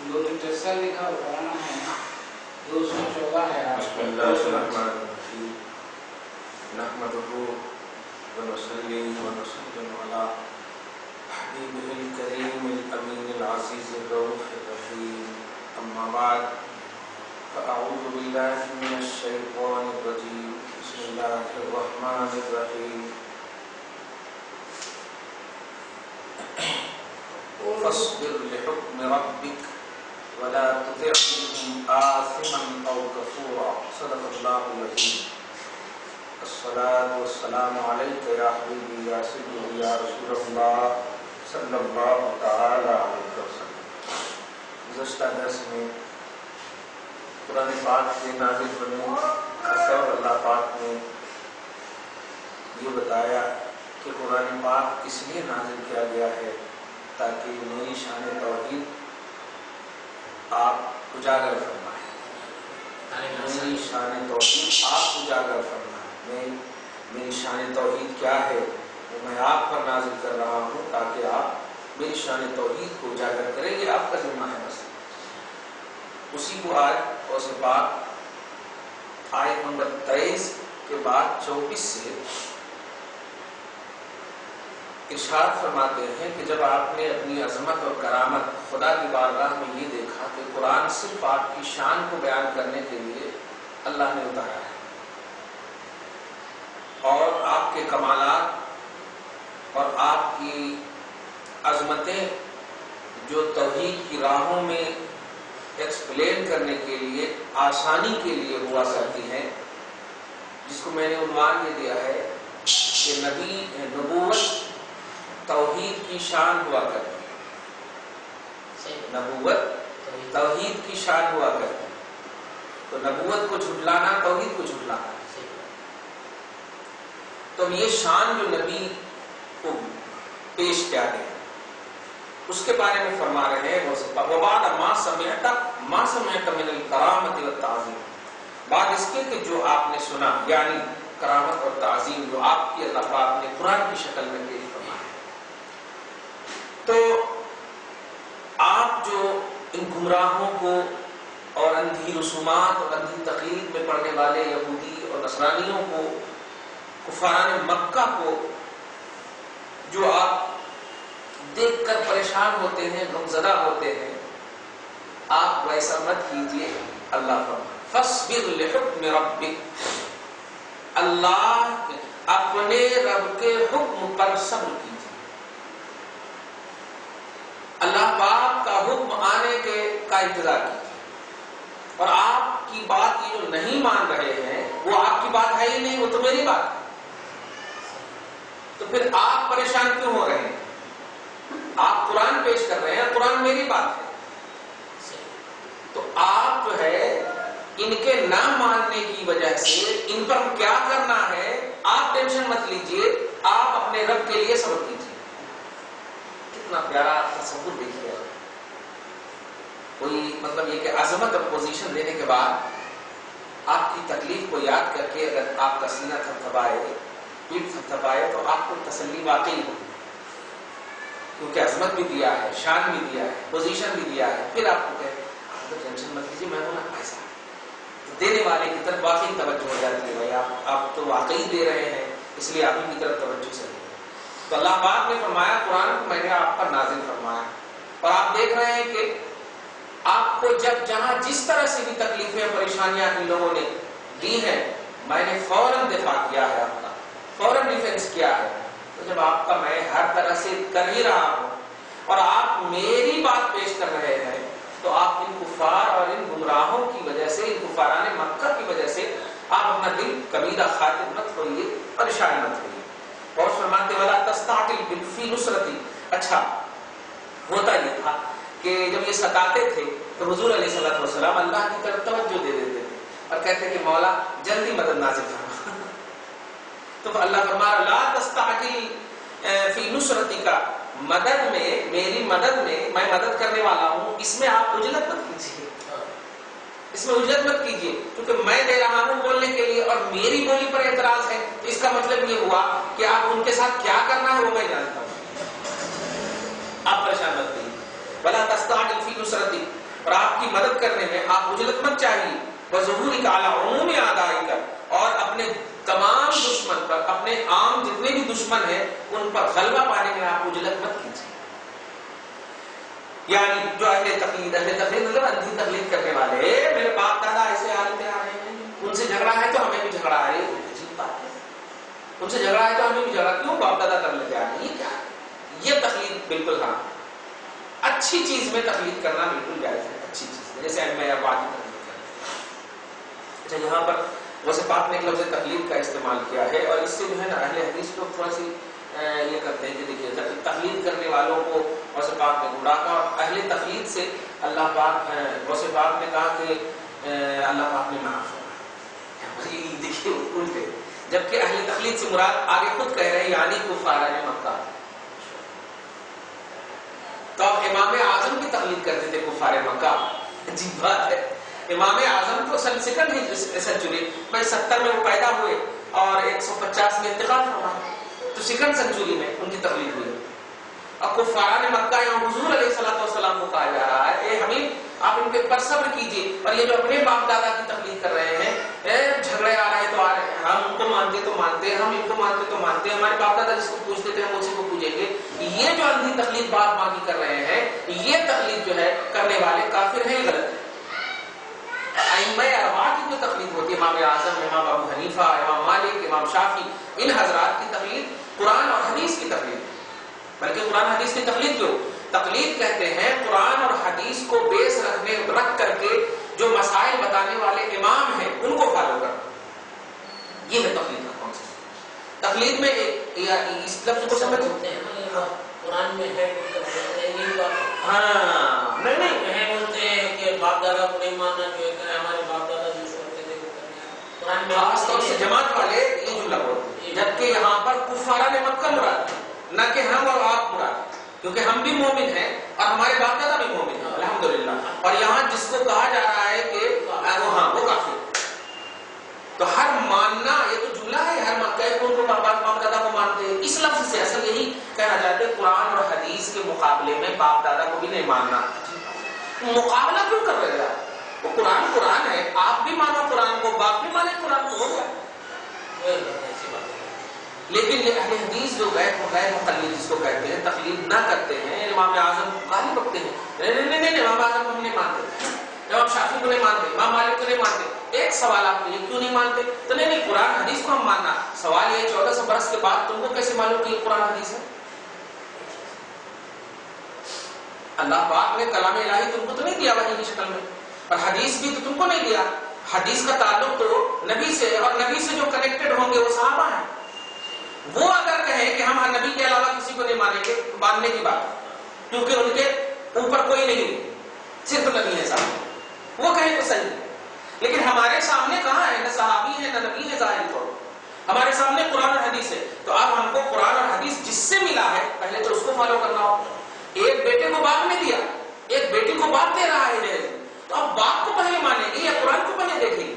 273 لکھا پرانا ہے، 214 ہے۔ بسم اللہ الرحمن الرحیم، نحمدہ ونصلی ونسلم علی حبیبہ الکریم الامین العزیز الرؤوف الرحیم، اما بعد فاعوذ باللہ من الشیطان الرجیم، بسم اللہ الرحمن الرحیم۔ فاصبر لحکم ربک ولا تطع منهم آثما او كفورا، صدق اللہ العظیم۔ الصلاة والسلام علیک یا حبیبی یا سیدی یا رسول اللہ صلی اللہ تعالی علیہ وسلم۔ گزشتہ درس میں قرآن پاک کے نازل ہونے کا سبب اللہ پاک نے یہ بتایا کہ قرآن پاک کس لیے نازل کیا گیا ہے، تاکہ میری شان توحید آپ اجاگر فرمائیں، میری شان توحید آپ اجاگر فرمائیں۔ میری شان توحید کیا ہے وہ میں آپ پر نازل کر رہا ہوں، تاکہ آپ میری شان توحید کو اجاگر کریں، یہ آپ کا ذمہ ہے بس۔ اسی کو آج غوث پاک آیت نمبر 23 کے بعد 24 سے ارشاد فرماتے ہیں کہ جب آپ نے اپنی عظمت اور کرامت خدا کی بارگاہ میں یہ دیکھا کہ قرآن صرف آپ کی شان کو بیان کرنے کے لیے اللہ نے اتارا ہے، اور آپ کے کمالات اور آپ کی عظمتیں جو توحید کی راہوں میں ایکسپلین کرنے کے لیے آسانی کے لیے ہوا کرتی ہیں، جس کو میں نے عنوان یہ دیا ہے کہ نبوت توحید کی شان ہوا کرتی ہے، نبوت توحید کی شان ہوا کرتی ہے، تو نبوت کو جھٹلانا توحید کو جھٹلانا۔ تو یہ شان جو نبی کو پیش کیا گیا اس کے بارے میں فرما رہے ہیں وَبَعْدَ مَا سَمِعْتَ مِنَ الْكَرَامَةِ وَالتَّعْظِيمِ، بعد اس کے کہ جو آپ نے سنا، یعنی کرامت اور تعظیم جو آپ کی اللہ پاک نے قرآن کی شکل میں پیش فرمایا ہے۔ تو آپ جو ان گمراہوں کو اور اندھی رسومات اور اندھی تقلید میں پڑھنے والے یہودی اور نصرانیوں کو، کفاران مکہ کو جو آپ دیکھ کر پریشان ہوتے ہیں، غمزدہ ہوتے ہیں، آپ ویسا مت کیجیے۔ اللہ فرمائے فَاصْبِرْ لِحُکْمِ رَبِّكَ، اللہ اپنے رب کے حکم پر صبر کیجیے۔ اللہ پاک کا حکم آنے کا انتظار کیجیے، اور آپ کی بات یہ جو نہیں مان رہے ہیں وہ آپ کی بات ہے ہی نہیں، وہ تو میری بات ہے، تو پھر آپ پریشان کیوں ہو رہے ہیں؟ آپ قرآن پیش کر رہے ہیں، قرآن میری بات ہے، تو آپ جو ہے ان کے نہ ماننے کی وجہ سے ان پر کیا کرنا ہے آپ ٹینشن مت لیجئے، آپ اپنے رب کے لیے صبر کیجیے۔ کتنا پیارا تصور دیکھیے، کوئی مطلب یہ کہ عظمت اور پوزیشن دینے کے بعد آپ کی تکلیف کو یاد کر کے اگر آپ کا سینہ تھپتھپائے، پیٹھ تھپتھپائے، تو آپ کو تسلی واقعی ہوگی، کیونکہ عظمت بھی دیا ہے، شان بھی دیا ہے، پوزیشن بھی دیا ہے، پھر آپ کو کہے آپ تو ٹینشن مت لیجیے، میں ہوں نا ایسا۔ دینے والے کی طرف واقعی توجہ ہو جاتی ہے، بھائی آپ تو واقعی دے رہے ہیں، اس لیے آپ ہی کی طرف توجہ سے۔ تو اللہ پاک نے فرمایا قرآن کو میں نے آپ پر نازل فرمایا، اور آپ دیکھ رہے ہیں کہ آپ کو جب جہاں جس طرح سے بھی تکلیفیں پریشانیاں ان لوگوں نے دی ہیں، میں نے فوراً دفاع کیا ہے، آپ کا فوراً ڈیفینس کیا ہے۔ تو جب آپ کا میں ہر طرح سے کر ہی رہا ہوں اور آپ میری بات پیش کر رہے ہیں، تو آپ ان کفار اور ان گمراہوں کی وجہ سے، ان کفاران مکہ کی وجہ سے آپ اپنا دل کمیدہ خاطر مت ہوئیے، پریشان مت ہوئیے۔ اور فرماتے والا تستعجل فی نصرتی، اچھا ہوتا یہ تھا کہ جب یہ ستاتے تھے تو حضور علیہ الصلوۃ والسلام اللہ کی طرف توجہ دے دیتے تھے اور کہتے کہ مولا جلدی مدد نازل فرما۔ تو اللہ فرمایا لا تستعجل فی نصرتی کا، مدد میں، میری مدد میں، میں مدد کرنے والا ہوں، اس میں آپ عجلت مت کیجیے، اس میں عجلت مت کیجیے، کیونکہ میں دے رہا ہوں بولنے کے لیے اور میری بولی پر اعتراض ہے، تو اس کا مطلب یہ ہوا کہ آپ ان کے ساتھ کیا کرنا ہے وہ میں جانتا ہوں، آپ پریشان مت کیجیے۔ ولا تستعجل فی نصرتی، مدد کرنے میں آپ عجلت مت چاہیے. وظہورک علی عموم اعدائک، اور اپنے تمام دشمن پر، اپنے عام جتنے بھی دشمن ہیں ان پر غلبہ پانے میں آپ عجلت مت کیجیے. یعنی جو اہل تقلید مطلب اندھی تقلید کرنے والے، میرے باپ دادا ایسے حالت آ رہے ہیں، ان سے جھگڑا ہے تو ہمیں بھی جھگڑا ہے. عجیب بات ہے، ان سے جھگڑا ہے تو ہمیں بھی جھگڑا کیوں؟ باپ دادا کر لیتے آ رہے ہیں. یہ کیا ہے؟ یہ تقلید بالکل ہاں اچھی چیز میں تقلید کرنا بالکل جائز ہے، اچھی چیز میں، جیسے ائمہ اربعہ کی تقلید کرنا. اچھا، یہاں پر غوث پاک نے ایک لفظ تقلید کا استعمال کیا ہے، اور اس سے جو ہے نا اہل حدیث لوگ تھوڑا سی یہ کرتے ہیں کہ دیکھیے تقلید کرنے والوں کو غوث پاک نے گمراہ کہا، اور اہل تقلید سے اللہ پاک غوث پاک نے کہا کہ اللہ پاک نے معاف فرمایا. دیکھیے الٹے، جبکہ اہل تقلید سے مراد آگے خود کہہ رہے ہیں یعنی کفار مکہ. تو اب امام اعظم کی تقلید کرتے تھے کفار مکہ. عجیب بات ہے، امام اعظم کو سیکنڈ سینچری میں 70 میں وہ پیدا ہوئے اور 150 میں انتقال فرمایا، تو سیکنڈ سینچری میں ان کی تقلید ہوئی. اور کفار مکہ یہاں حضور علیہ الصلوۃ والسلام کو کہا جا رہا ہے اے حبیب آپ ان کے پر صبر کیجیے. اور یہ جو اپنے باپ دادا کی تقلید کر رہے ہیں، جھگڑے آ رہے ہیں تو آ رہے ہیں، ہم ان کو مانتے تو مانتے ہیں، ہم ان کو مانتے تو مانتے ہیں، ہمارے باپ دادا جس کو پوچھتے تھے ہم اسی کو پوچھیں گے. یہ جو اندھی تقلید باپ ماں کی کر رہے ہیں، یہ تقلید جو ہے کرنے والے کافر ہیں، غلط ہے. ائمہ اربعہ کی جو تقلید ہوتی ہے، امام اعظم، امام ابو حنیفہ، امام مالک، امام شافعی، ان حضرات کی تقلید قرآن اور حدیث کی تقلید. بلکہ قرآن حدیث کی تقلید کیوں؟ تقلید کہتے ہیں قرآن اور حدیث کو بیس رکھ کر کے جو مسائل بتانے والے امام ہیں ان کو فالو کرنا. یہ ہے تقلید کا کانسیپٹ. تقلید میں اس لفظ کو سمجھتے ہیں قرآن میں ہے ہاں نہیں بولتے ہیں کہ باپ دادا کو نہیں ماننا جو ہے، ہمارے باپ دادا جو کرتے تھے وہ کرنا. قرآن میں خاص طور سے جماعت والے یہ جملہ بولتے ہیں، جبکہ یہاں پر کفارہ نے مکہ مراد نہ کہ ہم اور آپ مراد، کیونکہ ہم بھی مومن ہیں اور ہمارے باپ دادا بھی مومن ہیں الحمدللہ. اور یہاں جس کو کہا جا رہا ہے کہ وہ کافر. تو ہر ماننا یہ تو جملہ ہے، ہر مکہ کو ان کو باپ دادا کو مانتے ہیں. اس لفظ سے اصل یہی کہنا چاہتے ہیں قرآن اور حدیث کے مقابلے میں باپ دادا کو بھی نہیں ماننا. مقابلہ کیوں کر رہے ہیں؟ وہ قرآن ہے، آپ بھی مانو قرآن کو، باپ بھی مانے قرآن کو، ہو گیا. لیکن یہ اہل حدیث جو غیر مقلد جس کو کہتے ہیں، تقلید نہ کرتے ہیں، امام اعظم غالب رکھتے ہیں، نہیں امام اعظم کو ہم نہیں مانتے، امام شافعی کو نہیں مانتے، امام مالک کو نہیں مانتے. ایک سوال آپ کو، یہ کیوں نہیں مانتے؟ تو نہیں قرآن حدیث کو ہم ماننا. سوال یہ 1400 برس کے بعد تم کو کیسے معلوم کہ یہ قرآن حدیث ہے؟ اللہ پاک نے کلام الہی تم کو تو نہیں دیا وحی کی شکل میں، اور حدیث بھی تو تم کو نہیں دیا. حدیث کا تعلق تو نبی سے، اور نبی سے جو کنیکٹڈ ہوں گے وہ صحابہ ہیں. وہ اگر کہیں کہ ہم نبی کے علاوہ کسی کو نہیں مانیں گے، ماننے کی بات ہے، کیونکہ ان کے اوپر کوئی نہیں، صرف نبی ہے صاحب، وہ کہیں تو صحیح. لیکن ہمارے سامنے کہاں ہے؟ نہ صحابی ہے نہ نبی ہے ظاہر طور، ہمارے سامنے قرآن اور حدیث ہے. تو اب ہم کو قرآن اور حدیث جس سے ملا ہے پہلے تو اس کو فالو کرنا ہوگا. ایک بیٹے کو باپ نے دیا، ایک بیٹی کو باپ دے رہا ہے، تو اب باپ کو پہلے مانیں گے یا قرآن کو پہلے دیکھیں گے؟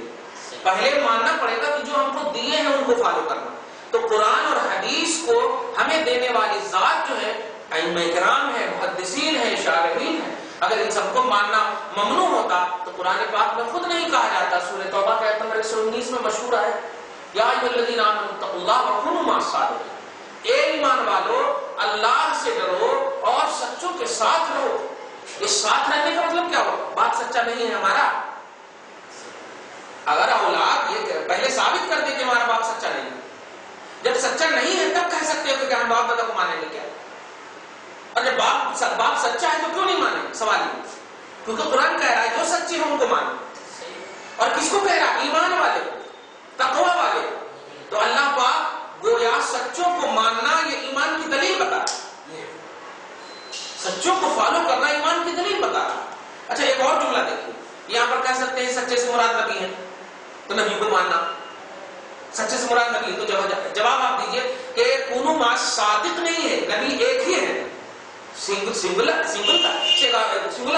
پہلے ماننا پڑے گا کہ جو ہم کو دیے ہیں ان کو فالو کرنا. تو قرآن اور حدیث کو ہمیں دینے والی ذات جو ہے ائمہ کرام ہے، محدثین ہیں، شارحین ہیں. اگر ان سب کو ماننا ممنوع ہوتا تو قرآن پاک میں خود نہیں کہا جاتا. سورہ توبہ کا آیت نمبر 119 میں مشہور ہے، یا ایھا الذین آمنوا اتقوا اللہ وکونوا مع الصادقین. اے ایمان والو اللہ سے ڈرو اور سچوں کے ساتھ رہو. یہ ساتھ رہنے کا مطلب کیا ہو؟ بات سچا نہیں ہے ہمارا. اگر اولاد یہ پہلے ثابت کر دے کہ ہمارا باپ سچا نہیں ہے، جب سچا نہیں ہے تب کہہ سکتے ہو کہ ہم باپ دادا کو مانیں گے کیا؟ اور جب باپ سچا ہے تو کیوں نہیں مانے؟ سوال یہ، کیونکہ قرآن کہہ رہا ہے جو سچے ہیں ان کو مانو. اور کس کو کہہ رہا؟ ایمان والے، تقوی والے. تو اللہ پاک گویا سچوں کو ماننا یہ ایمان کی دلیل بتا رہا ہے، سچوں کو فالو کرنا ایمان کی دلیل بتا رہا ہے. اچھا ایک اور جملہ دیکھیے، یہاں پر کہہ سکتے ہیں سچے سے مراد نبی ہے، تو نبی کو ماننا. سچے سے مراد نبی، تو جواب آپ دیجئے کہ کونوا مع صادق نہیں ہے، نبی ایک ہی ہے، سنگولر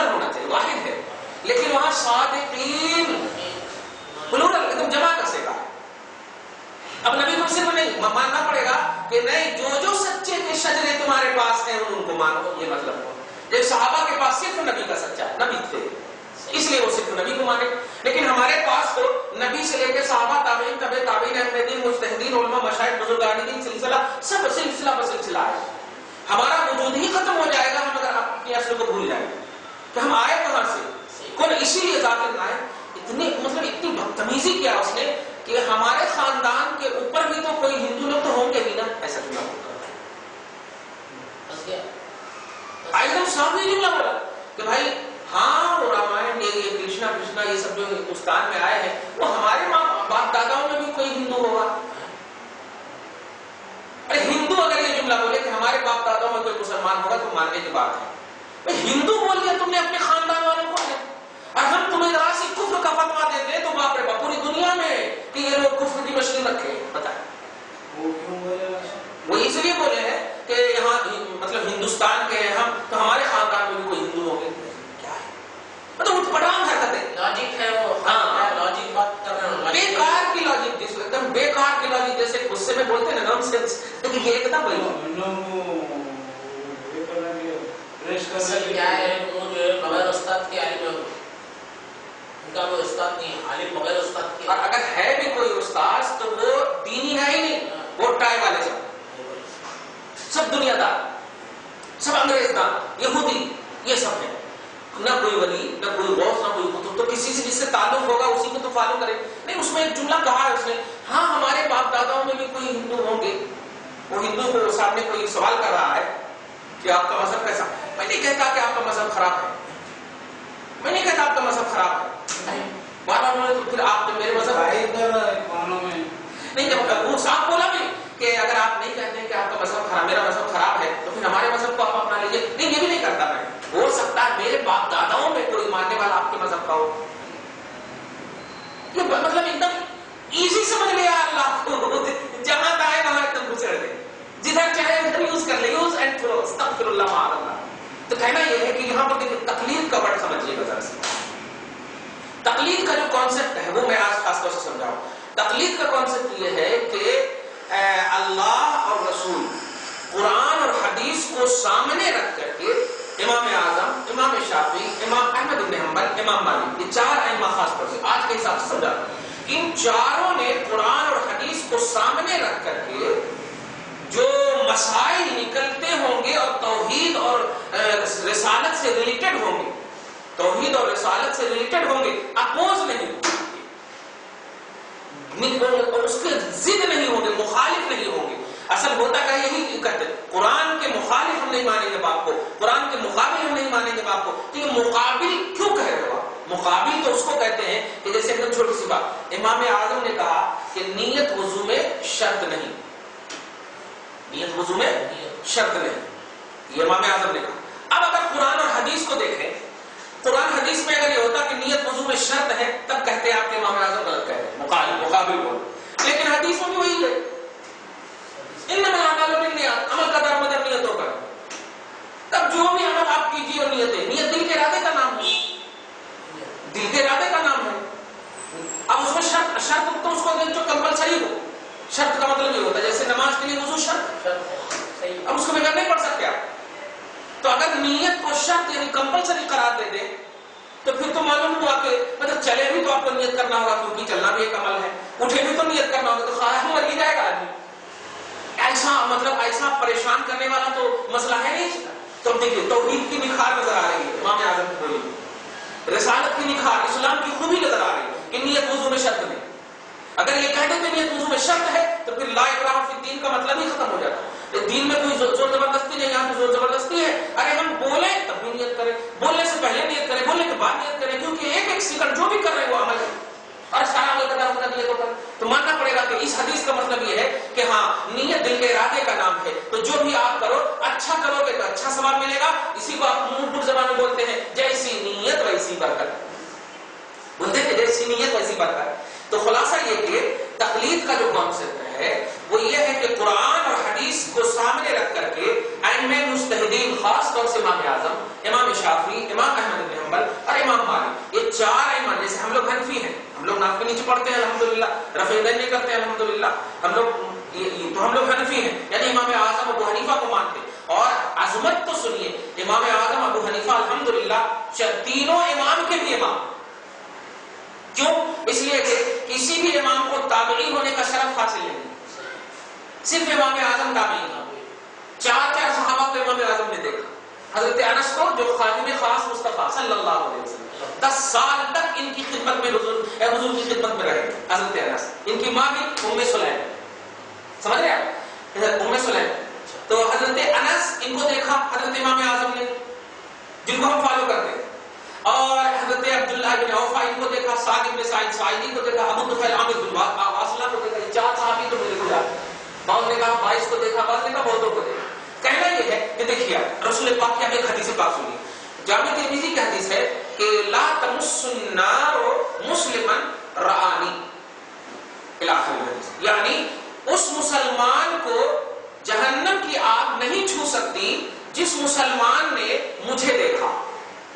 ہونا چاہیے، واحد ہے. لیکن وہاں صادقین پلورل ایک دم جمع کر سکے گا. اب نبی کو صرف نہیں ماننا پڑے گا کہ نہیں جو سچے کے شجرے تمہارے پاس ہیں ان کو مانو. یہ مطلب ہے جب صحابہ کے پاس صرف نبی کا سچا ہے، نبی تھے، اس لیے وہ صرف نبی کو مانے. لیکن ہمارے پاس تو نبی سے لے کے صحابہ، تابعین، تبع تابعین، اہل دین، مجتہدین، علماء، مشائخ، بزرگان دین، سلسلہ سب سلسلہ بسلسلہ ہے. ہمارا وجود ہی ختم ہو جائے گا ہم اگر اپنی اصل کو بھول جائیں گے کہ ہم آئے کہاں سے. کون اسی لیے ذاکر نائک اتنی بدتمیزی کیا اس نے کہ ہمارے خاندان کے اوپر بھی تو کوئی ہندو لوگ تو ہوں گے ہی نا. ایسا جملہ ایک دم صاف جملہ بولا کہ بھائی ہاں وہ رامائن یہ کرشنا یہ سب جو ہندوستان میں آئے ہیں وہ ہمارے باپ داداؤں میں بھی کوئی ہندو ہوگا. ارے ہندو اگر یہ جملہ بولے کہ ہمارے باپ داداؤں میں کوئی مسلمان ہوگا تو ماننے کی بات ہے. ہندو بول دیا تم نے اپنے خاندان والوں کو، اور ہم تمہیں ذرا سی کفر کا فتوا دیتے ہیں تو باپ رے باپ پوری دنیا میں کہ یہ لوگ کفر کی مچھلی رکھے. بتائیں وہ کیوں بولے؟ وہ اس لیے بولے ہیں کہ یہاں مطلب ہندوستان کے ہیں ہم تو ہمارے خاندان میں بھی کوئی ہندو ہوں گے. کیا ہے مطلب اٹھ پٹانگ حرکتیں، لاجک ہے وہ. ہاں لاجک بات کر رہے ہیں، بیکار کی لاجک، جس ایک دم بیکار کی لاجک، جیسے غصے میں بولتے ہیں نا نام سینس، لیکن یہ ایک دم کیا ہے وہ جو ہے بغیر استاد کے عالم ہے، ان کا کوئی استاد نہیں ہے، عالم بغیر استاد کے. اور اگر ہے بھی کوئی استاد تو وہ دینی ہے ہی نہیں، وہ ٹائی والے سب دنیا دار، سب انگریز دار، یہودی، یہ سب ہے. نہ کوئی ولی، نہ کوئی غوث، نہ کوئی قطب. تو کسی سے جس سے تعلق ہوگا اسی کو تو فالو کرے. نہیں، اس میں ایک جملہ کہا ہے اس نے، ہاں ہمارے باپ داداؤں میں بھی کوئی ہندو ہوں گے. وہ ہندو کو سامنے کوئی سوال کر رہا ہے کہ آپ کا مذہب کیسا. میں نہیں کہتا کہ آپ کا مذہب خراب ہے، میں نہیں کہتا آپ کا مذہب خراب ہے. بار بار تو پھر آپ نے میرے مذہب نہیں، جب وہ صاحب بولا بھی کہ اگر آپ نہیں کہتے کہ آپ کا مذہب خراب، میرا مذہب خراب ہے تو پھر ہمارے مذہب کو آپ اپنا لیجیے. نہیں، یہ بھی نہیں کرتا میں. ہو سکتا ہے میرے باپ داداؤں میں کوئی ماننے والا آپ کے مذہب کا ہو. یہ مطلب ایک دم ایزی سمجھ لیا اللہ کو، جہاں چاہے وہاں ایک دم گھسڑ دے، جدھر چاہے ادھر یوز کر لے، یوز اینڈ تھرو، استغفر اللہ معاذ اللہ. تو کہنا یہ ہے کہ یہاں پر دیکھیں تقلید کا ورڈ سمجھیے گا ذرا سے. تقلید کا جو کانسیپٹ ہے وہ میں آج خاص طور سے سمجھاؤں. تقلید کا کانسیپٹ یہ ہے کہ اللہ اور رسول، قرآن اور حدیث کو سامنے رکھ کر کے امام اعظم، امام شافعی، امام احمد بن حنبل، امام مالک، یہ چار ائمہ خاص طور سے آج کے حساب سے سمجھا، ان چاروں نے قرآن اور حدیث کو سامنے رکھ کر کے جو مسائل نکلتے ہوں گے اور توحید اور رسالت سے ریلیٹڈ ہوں گے، توحید اور رسالت سے ریلیٹڈ ہوں گے، اپوز نہیں ہوں گے اور اس کے ضد نہیں ہوں گے، مخالف نہیں ہوں گے. اصل ہوتا ہے یہی کہتے ہیں قرآن کے مخالف ہم نہیں مانیں گے باپ کو، قرآن کے مقابل ہم نہیں مانیں گے باپ کو. تو یہ مقابل کیوں کہہ رہے ہو آپ؟ مقابل تو اس کو کہتے ہیں کہ جیسے ایک چھوٹی سی بات، امام اعظم نے کہا کہ نیت وضو میں شرط نہیں، نیت وضو میں شرط نہیں، یہ امام اعظم نے کہا. اب اگر قرآن اور حدیث کو دیکھیں، قرآن حدیث میں اگر یہ ہوتا کہ نیت وضو میں شرط ہے تب کہتے ہیں آپ کے امام اعظم غلط کہہ رہے ہیں، مقابل بول. لیکن حدیث میں بھی وہی ہے، انما الاعمال بالنیات، عمل کا دار مدار نیتوں پر. تب جو بھی عمل آپ کیجیے اور نیت دل کے ارادے کا نام ہے، دل کے ارادے کا نام ہے. اب اس میں شرط تو اس کو جو کمپلسری ہو، شرط کا مطلب یہ ہوتا ہے جیسے نماز کے لیے وضو شرط، اب اس کو بغیر نہیں پڑھ سکتے آپ. تو اگر نیت کو شرط یعنی کمپلسری قرار دے دیں تو پھر تو معلوم ہوا کہ مطلب چلے بھی تو آپ کو نیت کرنا ہوگا، کیونکہ چلنا بھی ایک عمل ہے، اٹھے بھی تو نیت کرنا ہوگا، تو خواہش مر ہی جائے گا آدمی. ایسا مطلب ایسا پریشان کرنے والا تو مسئلہ ہے نہیں. تو دیکھیے توحید کی نکھار نظر آ رہی ہے امام اعظم کی بولی، رسالت کی نکھار، اسلام کی خوبی نظر آ رہی ہے کہ نیت وضو میں شرط نہیں. اگر یہ کہہ دیتے نیت وضو میں شرط ہے تو پھر لا اکراہ فی الدین کا مطلب ہی ختم ہو جاتا. دین میں کوئی زور زبردستی نہیں، یہاں پہ زور زبردستی ہے. ارے ہم بولیں تب بھی نیت کریں، بولنے سے پہلے نیت کریں، بولنے کے بعد نیت کریں، کیونکہ ایک ایک سیکنڈ جو بھی کر رہے ہیں وہ عمل ہے اور سارا عمل کا دار مدار نیتوں پر. تو ماننا پڑے گا کہ اس حدیث کا مطلب یہ ہے کہ ہاں نیت دل کے ارادے کا نام ہے. تو جو بھی آپ کرو اچھا کرو گے تو اچھا ثواب ملے گا. اسی کو آپ منہ پر زبان میں بولتے ہیں جیسی نیت ویسی برکت، بولتے ہیں جیسی نیت ویسی برکت. تو خلاصہ یہ کہ تقلید کا جو کانسیپٹ ہے وہ یہ ہے کہ قرآن اور حدیث کو سامنے رکھ کر کے ائمہ مجتہدین، خاص طور سے امام اعظم، امام شافعی، امام احمد بن حنبل اور امام مالک، یہ چار ائمہ، جیسے ہم لوگ حنفی ہیں، ہم لوگ ناف کے نیچے پڑھتے ہیں الحمدللہ، رفع یدین نہیں کرتے ہیں الحمدللہ، ہم لوگ حنفی ہیں، یعنی امام اعظم ابو حنیفہ کو مانتے ہیں. اور عظمت تو سنیے، امام اعظم ابو حنیفہ الحمدللہ تینوں امام کے بھی امام، تابعی ہونے کا شرف حاصل نہیں، صرف امام اعظم تابعی تھا. 4 صحابہ کو امام اعظم نے دیکھا. حضرت انس کو جو خادم خاص مصطفیٰ صلی اللہ علیہ وسلم 10 سال تک ان کی خدمت میں حضور کی خدمت میں رہے حضرت انس. ان کی ماں بھی ام سلیم، سمجھ رہے آپ، ام سلیم. تو حضرت انس ان کو دیکھا حضرت امام اعظم نے، جن کو ہم فالو کرتے ہیں. اور حضرت عبداللہ بن عوف ان کو دیکھا، سعد بن سعید ساعدی کو دیکھا، ابو طفیل عامر بن واصلہ کو دیکھا. یہ 4 صحابی تو میرے کو یاد ہے. بعض نے کہا 22 کو دیکھا، بعض نے کہا بہتوں کو دیکھا. کہنا یہ ہے کہ دیکھیے رسول پاک کی ایک حدیث پاک سنی، جامع ترمذی کی حدیث ہے کہ لا تمس النار مسلما رآنی الی آخر الحدیث. یعنی اس مسلمان کو جہنم کی آگ نہیں چھو سکتی جس مسلمان نے مجھے دیکھا.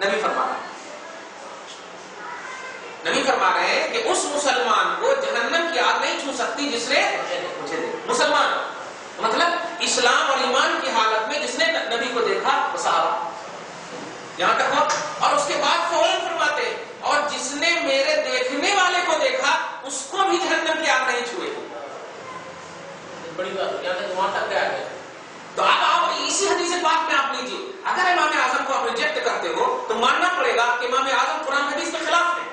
نبی فرما رہے ہیں کہ اس مسلمان کو جہنم کی آگ نہیں چھو سکتی جس نے مجھے دیکھا. مسلمان مطلب اسلام اور ایمان کی حالت میں جس نے نبی کو دیکھا وہ صحابہ. یہاں تک ہو. اور اس کے بعد فوراً فرماتے اور جس نے میرے دیکھنے والے کو دیکھا اس کو بھی جہنم کی آگ نہیں چھوئے. بڑی بات ہے، وہاں تک آ گیا. تو اب آپ اسی حدیث پاک میں آپ لیجیے، اگر امام اعظم کو آپ ریجیکٹ کرتے ہو تو ماننا پڑے گا کہ امام اعظم قرآن حدیث کے خلاف ہے،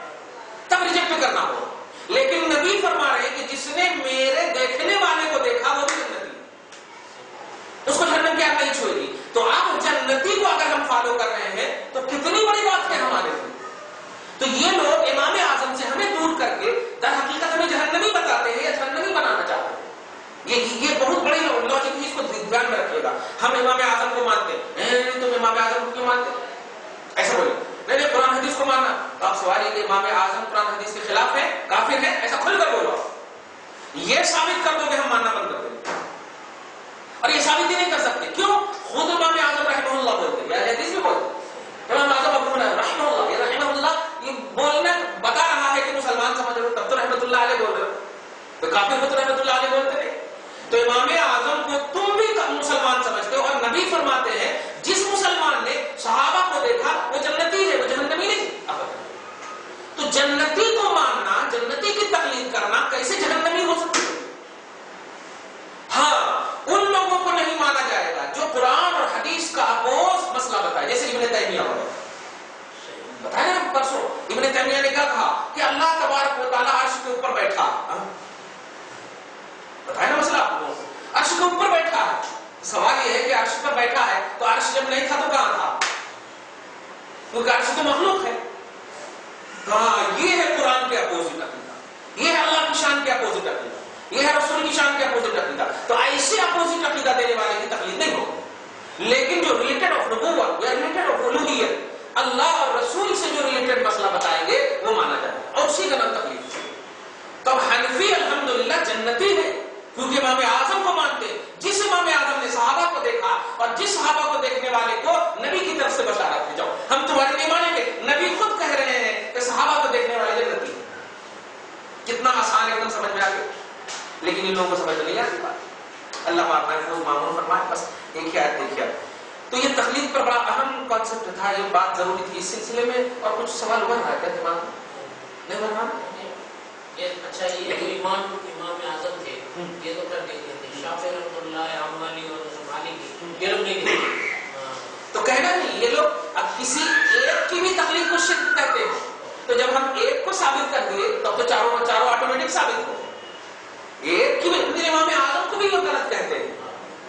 تب ریجیکٹ کرنا ہو. لیکن نبی فرما رہے ہیں کہ جس نے میرے دیکھنے والے کو دیکھا وہ بھی جنتی، اس کو جہنم کی آگ نہیں چھوئے گی. تو اب جنتی کو اگر ہم فالو کر رہے ہیں تو کتنی بڑی بات ہے ہمارے لیے. تو یہ لوگ امام اعظم سے ہمیں دور کر کے در حقیقت ہمیں جہنمی بتاتے ہیں یا جہنمی بنانا چاہتے ہیں. یہ بہت بڑی لاجک ہے، اس کو دھیان میں رکھیے گا. ہم امام اعظم کو مانتے ہیں، تم امام اعظم کو کیوں مانتے؟ ایسا بولے نہیں قرآن حدیث کو ماننا. تو آپ سوال یہ کہ امام اعظم قرآن حدیث کے خلاف ہے، کافر ہے، ایسا کھل کر بولو. یہ ثابت کر دو کہ ہم ماننا بند کر دیں، اور یہ ثابت ہی نہیں کر سکتے. کیوں؟ خود امام اعظم رحمہ اللہ بولتے ہیں، یا حدیث میں بولتے امام اعظم ابو حنیفہ رحمہ اللہ، یہ رحمہ اللہ یہ بولنا بتا رہا ہے کہ مسلمان سمجھ رہے ہو تب تو رحمۃ اللہ علیہ بول رہے ہو. تو کافر کو تو رحمۃ اللہ علیہ بولتے نہیں. تو امام اعظم کو تم بھی مسلمان سمجھتے ہو، اور نبی فرماتے ہیں جس مسلمان نے صحابہ کو دیکھا وہ جنتی ہے، وہ جہنمی نہیں. تو جنتی کو ماننا، جنتی کی تقلید کرنا کیسے جہنمی ہو سکتی ہے؟ ہاں ان لوگوں کو نہیں مانا جائے گا جو قرآن اور حدیث کا اپوز مسئلہ بتائے، جیسے ابن تیمیہ ہو بتایا نا پرسوں. ابن تیمیہ نے کیا کہا کہ اللہ تبارک و تعالیٰ عرش کے اوپر بیٹھا. بتایا نا مسئلہ آپ کو، عرش کے اوپر بیٹھا ہے. سوال یہ ہے کہ عرش پر بیٹھا ہے تو عرش جب نہیں تھا تو کہاں تھا؟ کیونکہ عرش تو مخلوق ہے. ہاں یہ ہے قرآن کے اپوزٹ عقیدہ، یہ ہے اللہ کی شان کے اپوزٹ عقیدہ، یہ ہے رسول کی شان کے اپوزٹ عقیدہ. تو ایسے اپوزٹ عقیدہ دینے والے کی تقلید نہیں ہوگی. لیکن جو ریلیٹڈ آف نبوت یا ریلیٹڈ آف الوہیت، اللہ اور رسول سے جو ریلیٹڈ مسئلہ بتائیں گے وہ مانا جائے گا، اور اسی کا نام تقلید. تو حنفی الحمدللہ جنتی ہے کیونکہ امام اعظم کو مانتے. جس امام اعظم نے صحابہ کو دیکھا اور جس صحابہ کو دیکھنے والے کو نبی کی طرف سے بشارت ہے، جاؤ ہم تمہارے نہیں مانیں گے. نبی خود کہہ رہے ہیں کہ صحابہ کو دیکھنے والے جنتی ہیں. کتنا آسان ہے، ایک دم سمجھ میں آ گیا. لیکن ان لوگوں کو سمجھ نہیں آتی بات. اللہ محفوظ معمول فرمائے. بس ایک ہی آیت دیکھیے. تو یہ تقلید پر بڑا اہم کانسیپٹ تھا، یہ بات ضروری تھی اس سلسلے میں. اور کچھ سوال ابھر رہا ہے کیا دماغ میں؟ نہیں بن رہا؟ اچھا یہ جو امام اعظم تھے یہ تو کر دیتے تھے، شافعی رحمۃ اللہ، حنبلی اور مالکی یہ لوگ نہیں دیتے. تو کہنا نہیں یہ لوگ اب کسی ایک کی بھی تقلید کو شرک کہتے ہیں. تو جب ہم ایک کو ثابت کر دیے تب تو چاروں آٹومیٹک ثابت ہو. ایک کی بھی امام اعظم کو بھی لوگ غلط کہتے ہیں،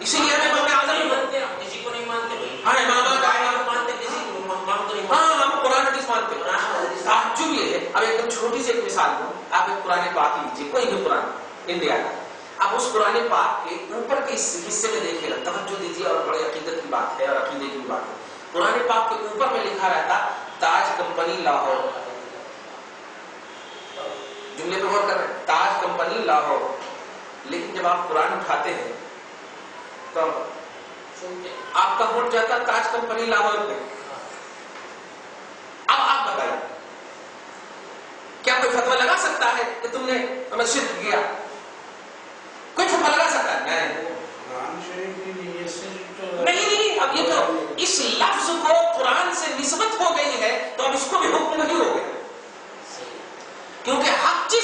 اسی لیے ہم امام اعظم مانتے ہیں، کسی کو نہیں مانتے. ہاں امامات مانتے کسی کو مانتے نہیں. ہاں ہم قرآن حدیث مانتے ہیں. تعجب یہ ہے، اب ایک دم چھوٹی سی ایک مثال دوں. آپ ایک قرآن پاک لیجیے، کوئی بھی قرآن انڈیا کا. اب اس قرآن پاک کے اوپر کے حصے میں دیکھیے گا، توجہ دیجیے، اور بڑے عقیدت کی بات ہے اور عقیدے کی بات ہے. قرآن پاک کے اوپر میں لکھا رہتا تاج کمپنی لاہور. جملے پہ غور کر رہے ہیں، تاج کمپنی لاہور. لیکن جب آپ قرآن اٹھاتے ہیں تو آپ کا ہوٹ جاتا تاج کمپنی لاہور پہ. اب آپ بتائیے کیا کوئی فتویٰ لگا سکتا ہے کہ تم نے ہمیں شرک کیا؟ کوئی فتویٰ لگا سکتا ہے؟ نہیں. اب یہ تو اس لفظ کو قرآن سے نسبت ہو گئی ہے تو اب اس کو بھی حکم نہیں ہو گیا، کیونکہ حق چیز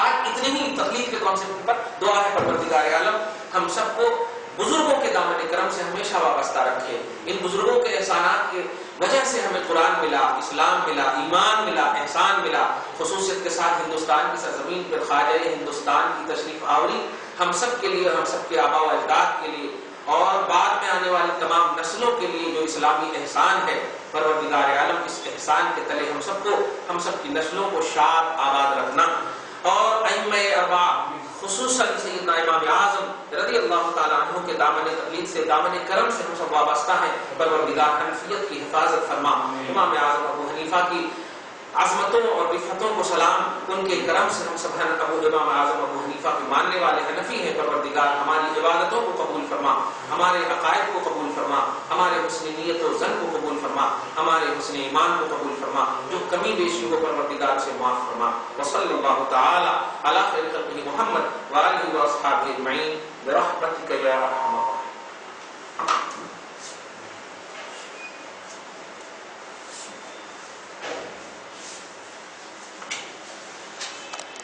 آج اتنی ہی تقلید کے کانسیپٹ پر دعا ہے پروردگار عالم ہم سب کو بزرگوں کے دامن کرم سے ہمیشہ وابستہ رکھے. ان بزرگوں کے احسانات کی وجہ سے ہمیں قرآن ملا، اسلام ملا، ایمان ملا، احسان ملا. خصوصیت کے ساتھ ہندوستان کی سرزمین پر خواجہ ہندوستان کی تشریف آوری ہم سب کے لیے، ہم سب کے آباء و اجداد کے لیے اور بعد میں آنے والی تمام نسلوں کے لیے جو اسلامی احسان ہے، پروردگار عالم اس احسان کے تلے ہم سب کو، ہم سب کی نسلوں کو شاد آباد رکھنا. اور ائمہ اربعہ خصوصاً سیدنا امام اعظم رضی اللہ تعالیٰ عنہ کے دامن تقلید سے، دامن کرم سے ہم سب وابستہ ہیں. پروردگار حنفیت کی حفاظت فرما. امام اعظم ابو حنیفہ کی عظمتوں اور رفتوں کو سلام، ان کے کرم سے ہم سب امام اعظم ابو حنیفہ کے ماننے والے حنفی ہیں. پروردگار ہماری عبادتوں کو قبول فرما، ہمارے عقائد کو قبول فرما، ہمارے حسن نیت و ظن کو قبول فرما، ہمارے حسن ایمان کو قبول فرما. جو کمی بیشی ہو پروردگار سے معاف فرما. وصلی اللہ تعالی علی خیر خلقہ محمد وآلہ واصحابہ اجمعین برحمتک یا ارحم الراحمین.